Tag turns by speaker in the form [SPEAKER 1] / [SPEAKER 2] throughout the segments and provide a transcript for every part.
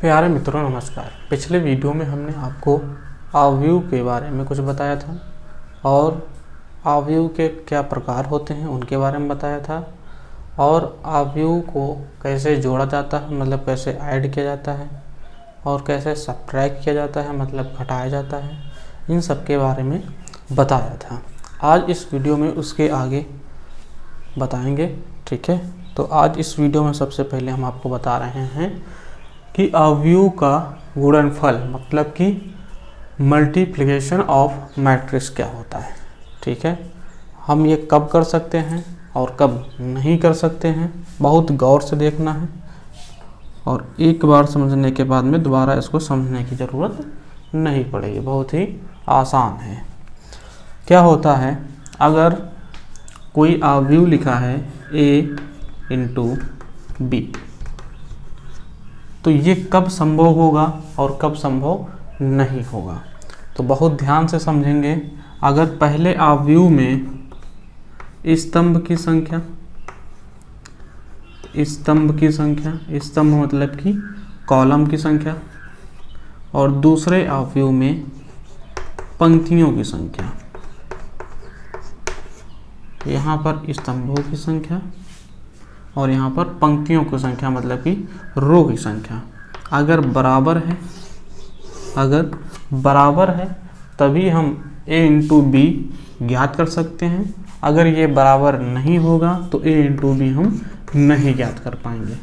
[SPEAKER 1] प्यारे मित्रों नमस्कार। पिछले वीडियो में हमने आपको अवयव के बारे में कुछ बताया था और अवयव के क्या प्रकार होते हैं उनके बारे में बताया था और अवयव को कैसे जोड़ा जाता है मतलब कैसे ऐड किया जाता है और कैसे सब्ट्रैक्ट किया जाता है मतलब घटाया जाता है, इन सब के बारे में बताया था। आज इस वीडियो में उसके आगे बताएंगे, ठीक है। तो आज इस वीडियो में सबसे पहले हम आपको बता रहे हैं कि अवयव का गुणनफल मतलब कि मल्टीप्लिकेशन ऑफ मैट्रिक्स क्या होता है, ठीक है। हम ये कब कर सकते हैं और कब नहीं कर सकते हैं, बहुत गौर से देखना है और एक बार समझने के बाद में दोबारा इसको समझने की ज़रूरत नहीं पड़ेगी, बहुत ही आसान है। क्या होता है, अगर कोई अवयव लिखा है a इंटू बी, तो ये कब संभव होगा और कब संभव नहीं होगा, तो बहुत ध्यान से समझेंगे। अगर पहले अवयव में स्तंभ की संख्या, स्तंभ मतलब कि कॉलम की संख्या, और दूसरे अवयव में पंक्तियों की संख्या, यहाँ पर स्तंभों की संख्या और यहाँ पर पंक्तियों की संख्या मतलब कि रो की संख्या अगर बराबर है तभी हम a इंटू बी ज्ञात कर सकते हैं। अगर ये बराबर नहीं होगा तो a इंटू बी हम नहीं ज्ञात कर पाएंगे।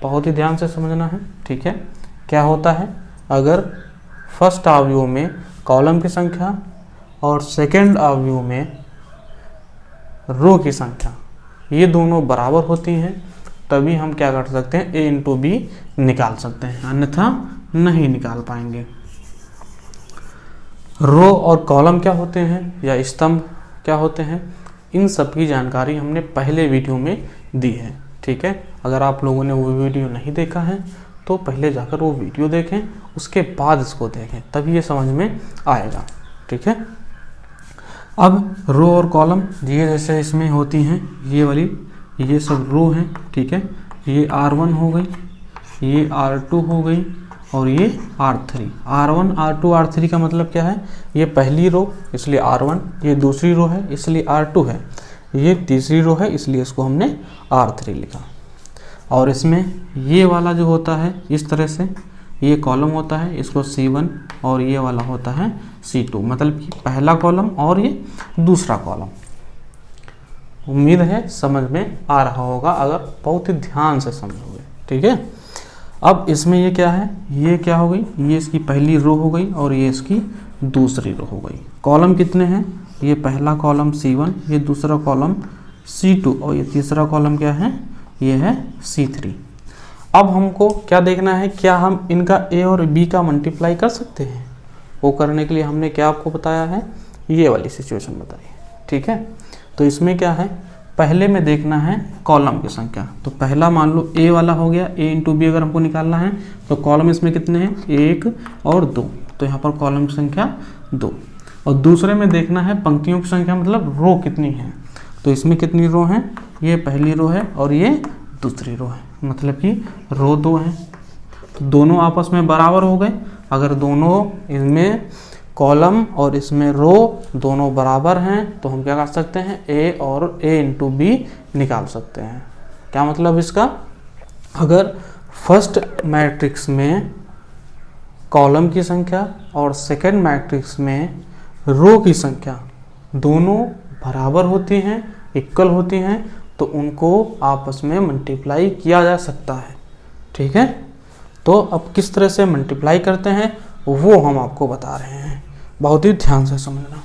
[SPEAKER 1] बहुत ही ध्यान से समझना है, ठीक है। क्या होता है, अगर फर्स्ट अवयव में कॉलम की संख्या और सेकंड अवयव में रो की संख्या ये दोनों बराबर होती हैं तभी हम क्या कर सकते हैं, a इंटू बी निकाल सकते हैं, अन्यथा नहीं निकाल पाएंगे। रो और कॉलम क्या होते हैं या स्तंभ क्या होते हैं, इन सब की जानकारी हमने पहले वीडियो में दी है, ठीक है। अगर आप लोगों ने वो वीडियो नहीं देखा है तो पहले जाकर वो वीडियो देखें, उसके बाद इसको देखें, तभी ये समझ में आएगा, ठीक है। अब रो और कॉलम ये जैसे इसमें होती हैं, ये वाली ये सब रो हैं, ठीक है। ये R1 हो गई, ये R2 हो गई और ये R3। R1 R2 R3 का मतलब क्या है, ये पहली रो इसलिए R1, ये दूसरी रो है इसलिए R2 है, ये तीसरी रो है इसलिए इसको हमने R3 लिखा। और इसमें ये वाला जो होता है इस तरह से, ये कॉलम होता है, इसको C1 और ये वाला होता है C2, मतलब कि पहला कॉलम और ये दूसरा कॉलम। उम्मीद है समझ में आ रहा होगा अगर बहुत ही ध्यान से समझोगे, ठीक है। अब इसमें ये क्या है, ये क्या हो गई, ये इसकी पहली रो हो गई और ये इसकी दूसरी रो हो गई। कॉलम कितने हैं, ये पहला कॉलम C1, ये दूसरा कॉलम C2 और ये तीसरा कॉलम क्या है, ये है C3। अब हमको क्या देखना है, क्या हम इनका a और b का मल्टीप्लाई कर सकते हैं। वो करने के लिए हमने क्या आपको बताया है, ये वाली सिचुएशन बताई, ठीक है। तो इसमें क्या है, पहले में देखना है कॉलम की संख्या। तो पहला मान लो a वाला हो गया, a इंटू बी अगर हमको निकालना है तो कॉलम इसमें कितने हैं, 1 और 2, तो यहाँ पर कॉलम की संख्या 2। और दूसरे में देखना है पंक्तियों की संख्या मतलब रो कितनी है। तो इसमें कितनी रो हैं, ये पहली रो है और ये दूसरी रो है, मतलब कि रो 2 है। तो दोनों आपस में बराबर हो गए। अगर दोनों इसमें कॉलम और इसमें रो दोनों बराबर हैं तो हम क्या कर सकते हैं, a और a इंटू बी निकाल सकते हैं। क्या मतलब इसका, अगर फर्स्ट मैट्रिक्स में कॉलम की संख्या और सेकंड मैट्रिक्स में रो की संख्या दोनों बराबर होती हैं, इक्वल होती हैं, तो उनको आपस में मल्टीप्लाई किया जा सकता है, ठीक है। तो अब किस तरह से मल्टीप्लाई करते हैं वो हम आपको बता रहे हैं, बहुत ही ध्यान से समझना।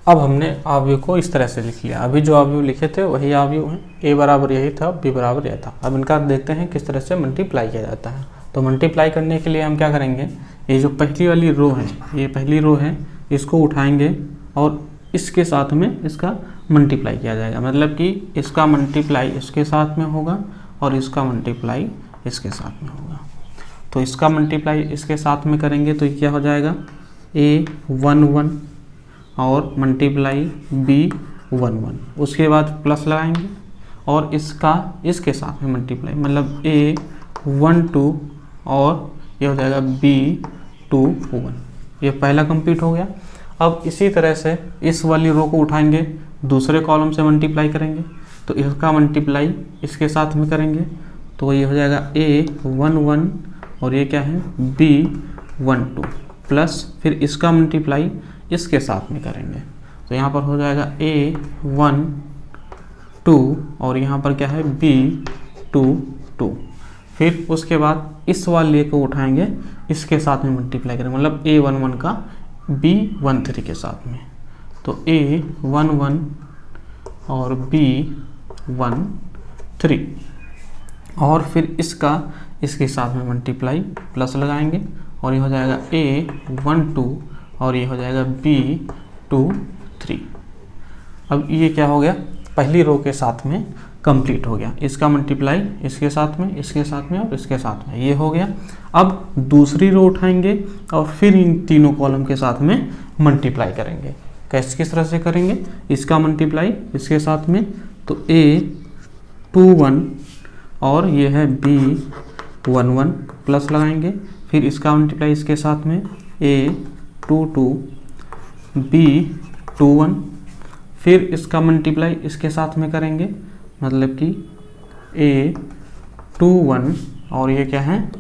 [SPEAKER 1] अब हमने अवयव को इस तरह से लिख लिया, अभी जो अवयव लिखे थे वही अवयव हैं, a बराबर यही था, b बराबर यह था। अब इनका देखते हैं किस तरह से मल्टीप्लाई किया जाता है। तो मल्टीप्लाई करने के लिए हम क्या करेंगे, ये जो पहली वाली रो है, ये पहली रो है, इसको उठाएंगे और इसके साथ में इसका मल्टीप्लाई किया जाएगा, मतलब कि इसका मल्टीप्लाई इसके साथ में होगा और इसका मल्टीप्लाई इसके साथ में होगा। तो इसका मल्टीप्लाई इसके साथ में करेंगे तो क्या हो जाएगा, a11 और मल्टीप्लाई b11, उसके बाद प्लस लगाएंगे और इसका इसके साथ में मल्टीप्लाई, मतलब A12 और ये हो जाएगा B21। ये पहला कंप्लीट हो गया। अब इसी तरह से इस वाली रो को उठाएंगे, दूसरे कॉलम से मल्टीप्लाई करेंगे, तो इसका मल्टीप्लाई इसके साथ में करेंगे, तो ये हो जाएगा A11 और ये क्या है B12 प्लस फिर इसका मल्टीप्लाई इसके साथ में करेंगे, तो यहाँ पर हो जाएगा A12 और यहाँ पर क्या है B22। फिर उसके बाद इस वाले को उठाएंगे, इसके साथ में मल्टीप्लाई करेंगे, मतलब A11 का B13 के साथ में, तो A11 और B13 और फिर इसका इसके साथ में मल्टीप्लाई प्लस लगाएंगे और ये हो जाएगा A12 और ये हो जाएगा B23। अब ये क्या हो गया, पहली रो के साथ में कंप्लीट हो गया, इसका मल्टीप्लाई इसके साथ में, इसके साथ में और इसके साथ में, ये हो गया। अब दूसरी रो उठाएंगे और फिर इन तीनों कॉलम के साथ में मल्टीप्लाई करेंगे। किस तरह से करेंगे, इसका मल्टीप्लाई इसके साथ में, तो A21 और ये है B11 प्लस लगाएंगे, फिर इसका मल्टीप्लाई इसके साथ में A22 B21, फिर इसका मल्टीप्लाई इसके साथ में करेंगे, मतलब कि A21 और ये क्या है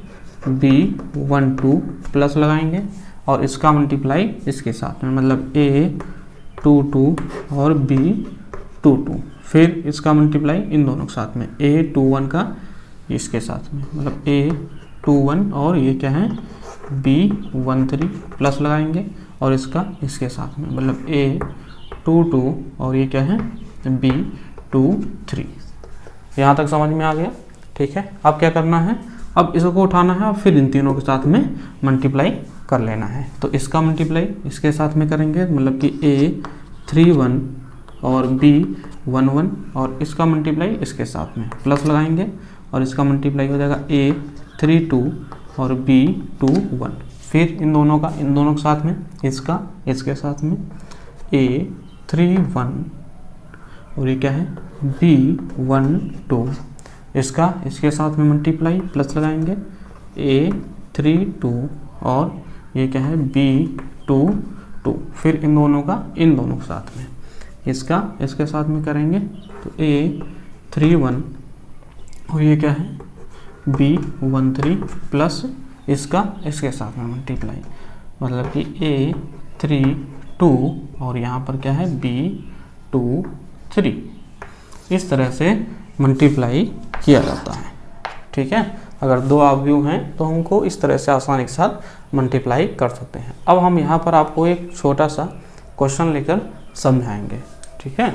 [SPEAKER 1] B12 प्लस लगाएंगे और इसका मल्टीप्लाई इसके साथ में, मतलब A22 और B22, फिर इसका मल्टीप्लाई इन दोनों के साथ में, A21 का इसके साथ में, मतलब A21 और ये क्या है B13 प्लस लगाएंगे और इसका इसके साथ में, मतलब A22 और ये क्या है B23। यहाँ तक समझ में आ गया, ठीक है। अब क्या करना है, अब इसको उठाना है और फिर इन तीनों के साथ में मल्टीप्लाई कर लेना है, तो इसका मल्टीप्लाई इसके साथ में करेंगे, मतलब कि A31 और B11 और इसका मल्टीप्लाई इसके साथ में प्लस लगाएंगे और इसका मल्टीप्लाई हो जाएगा A32 और B21, फिर इन दोनों के साथ में, इसका इसके साथ में A31 और ये क्या है B12, इसका इसके साथ में मल्टीप्लाई प्लस लगाएंगे A32 और ये क्या है B22, फिर इन दोनों के साथ में, इसका इसके साथ में करेंगे, तो A31 और ये क्या है B13 प्लस इसका इसके साथ में मल्टीप्लाई, मतलब कि A32 और यहाँ पर क्या है B23। इस तरह से मल्टीप्लाई किया जाता है, ठीक है। अगर दो अवयव हैं तो हमको इस तरह से आसानी के साथ मल्टीप्लाई कर सकते हैं। अब हम यहाँ पर आपको एक छोटा सा क्वेश्चन लेकर समझाएंगे, ठीक है।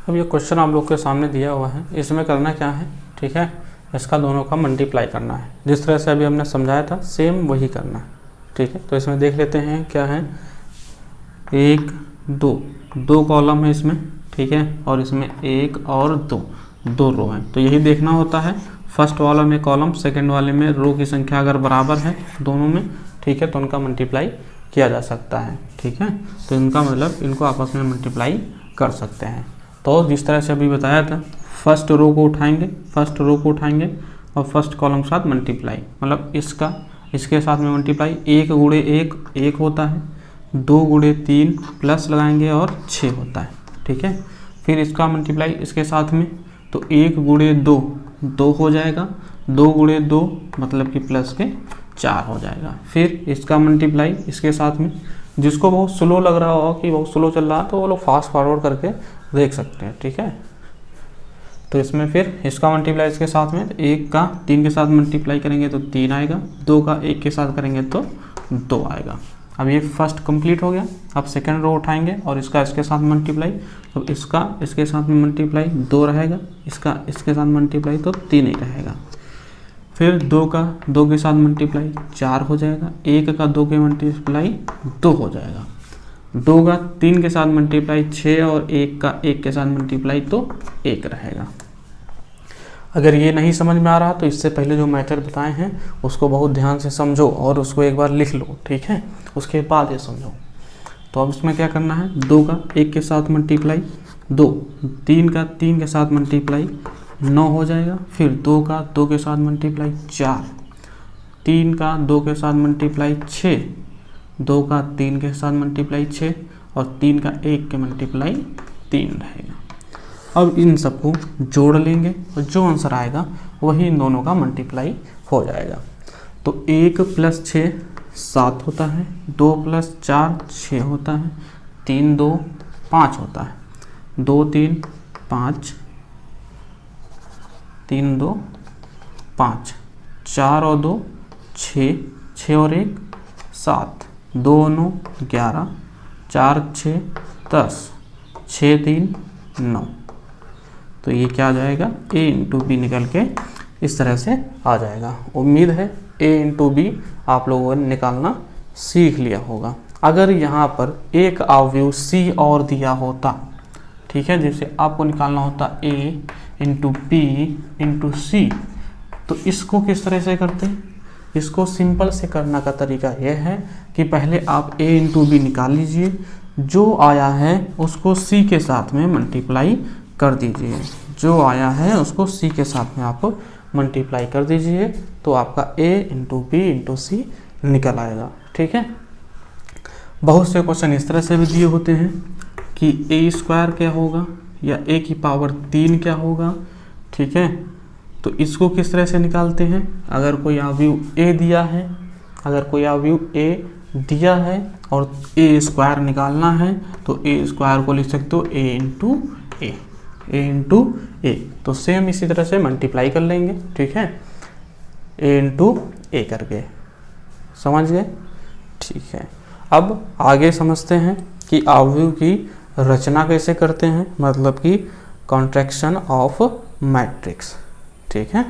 [SPEAKER 1] अब ये क्वेश्चन आप लोग के सामने दिया हुआ है, इसमें करना क्या है, ठीक है, इसका दोनों का मल्टीप्लाई करना है, जिस तरह से अभी हमने समझाया था सेम वही करना है, ठीक है। तो इसमें देख लेते हैं क्या है, 1 2 कॉलम है इसमें, ठीक है, और इसमें 1 और 2 रो हैं, तो यही देखना होता है। फर्स्ट वाला में कॉलम, सेकंड वाले में रो की संख्या अगर बराबर है दोनों में, ठीक है, तो उनका मल्टीप्लाई किया जा सकता है, ठीक है। तो इनका मतलब इनको आपस में मल्टीप्लाई कर सकते हैं। तो जिस तरह से अभी बताया था, फर्स्ट रो को उठाएंगे और फर्स्ट कॉलम के साथ मल्टीप्लाई, मतलब इसका इसके साथ में मल्टीप्लाई, 1 गुणे 1 होता है, 2 गुणे 3 प्लस लगाएंगे और 6 होता है, ठीक है। फिर इसका मल्टीप्लाई इसके साथ में, तो 1 गुणे 2 हो जाएगा, 2 गुणे 2 मतलब कि प्लस के 4 हो जाएगा। फिर इसका मल्टीप्लाई इसके साथ में, जिसको बहुत स्लो लग रहा हो कि बहुत स्लो चल रहा है तो वो लोग फास्ट फॉरवर्ड करके देख सकते हैं, ठीक है। तो इसमें फिर इसका मल्टीप्लाई इसके साथ में, 1 का 3 के साथ मल्टीप्लाई करेंगे तो 3 आएगा, 2 का 1 के साथ करेंगे तो 2 आएगा। अब ये फर्स्ट कंप्लीट हो गया। अब सेकंड रो उठाएंगे और इसका इसके साथ मल्टीप्लाई, तो इसका इसके साथ में मल्टीप्लाई 2 रहेगा, इसका इसके साथ मल्टीप्लाई तो 3 ही रहेगा। फिर 2 का 2 के साथ मल्टीप्लाई 4 हो जाएगा, 1 का 2 के मल्टीप्लाई 2 हो जाएगा, 2 का 3 के साथ मल्टीप्लाई 6 और 1 का 1 के साथ मल्टीप्लाई तो 1 रहेगा। अगर ये नहीं समझ में आ रहा तो इससे पहले जो मेथड बताए हैं उसको बहुत ध्यान से समझो और उसको एक बार लिख लो, ठीक है, उसके बाद ये समझो। तो अब इसमें क्या करना है, 2 का 1 के साथ मल्टीप्लाई 2, 3 का 3 के साथ मल्टीप्लाई 9 हो जाएगा, फिर 2 का 2 के साथ मल्टीप्लाई 4, 3 का 2 के साथ मल्टीप्लाई 6, 2 का 3 के साथ मल्टीप्लाई 6 और 3 का 1 के मल्टीप्लाई 3 रहेगा। अब इन सबको जोड़ लेंगे और जो आंसर आएगा वही इन दोनों का मल्टीप्लाई हो जाएगा। तो 1 + 6 7 होता है, 2 + 4 6 होता है, 3 2 5 होता है, 2 3 5, 3 2 5, 4 और 2 6, 6 और 1 7, 2 9 11, 4 6 10, 6 3 9। तो ये क्या आ जाएगा, a × b निकल के इस तरह से आ जाएगा। उम्मीद है a × b आप लोगों ने निकालना सीख लिया होगा। अगर यहाँ पर एक अवयव c और दिया होता, ठीक है, जैसे आपको निकालना होता a × b × c, तो इसको किस तरह से करते हैं? इसको सिंपल से करने का तरीका यह है कि पहले आप a × b निकाल लीजिए, जो आया है उसको c के साथ में मल्टीप्लाई कर दीजिए, जो आया है उसको c के साथ में आप मल्टीप्लाई कर दीजिए, तो आपका a × b × c निकल आएगा। ठीक है, बहुत से क्वेश्चन इस तरह से भी दिए होते हैं कि a² क्या होगा या a³ क्या होगा। ठीक है, तो इसको किस तरह से निकालते हैं? अगर कोई अवयव a दिया है, अगर कोई अवयव a दिया है और a² निकालना है तो a² को लिख सकते हो a × a, तो सेम इसी तरह से मल्टीप्लाई कर लेंगे। ठीक है, a × a करके, समझ गए? ठीक है, अब आगे समझते हैं कि अवयव की रचना कैसे करते हैं, मतलब कि कॉन्ट्रैक्शन ऑफ मैट्रिक्स। ठीक है।